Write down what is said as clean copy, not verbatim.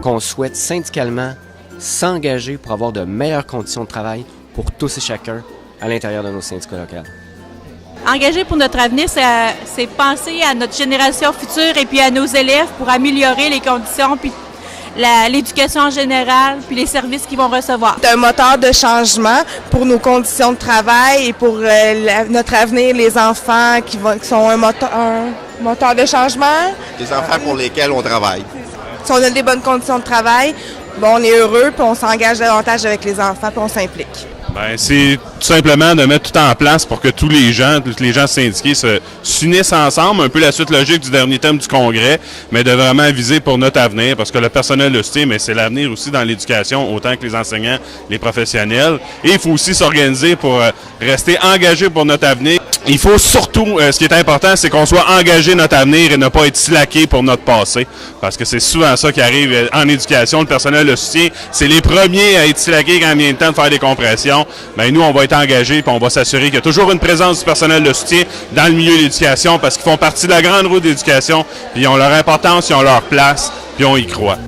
on souhaite syndicalement s'engager pour avoir de meilleures conditions de travail pour tous et chacun à l'intérieur de nos syndicats locaux. Engager pour notre avenir, c'est penser à notre génération future et puis à nos élèves pour améliorer les conditions, puis l'éducation en général, puis les services qu'ils vont recevoir. C'est un moteur de changement pour nos conditions de travail et pour notre avenir, les enfants qui sont un moteur de changement. Les enfants pour lesquels on travaille. Si on a des bonnes conditions de travail, on est heureux, puis on s'engage davantage avec les enfants, puis on s'implique. Bien, c'est tout simplement de mettre tout en place pour que tous les gens syndiqués s'unissent ensemble, un peu la suite logique du dernier thème du Congrès, mais de vraiment viser pour notre avenir, parce que le personnel le soutient, mais c'est l'avenir aussi dans l'éducation, autant que les enseignants, les professionnels. Et il faut aussi s'organiser pour rester engagé pour notre avenir. Il faut surtout, ce qui est important, c'est qu'on soit engagé notre avenir et ne pas être slacké pour notre passé, parce que c'est souvent ça qui arrive en éducation, le personnel le soutient, c'est les premiers à être slackés quand il vient le temps de faire des compressions. Bien, nous, on va être engagés et on va s'assurer qu'il y a toujours une présence du personnel de soutien dans le milieu de l'éducation parce qu'ils font partie de la grande roue de l'éducation, puis ils ont leur importance, ils ont leur place, puis on y croit.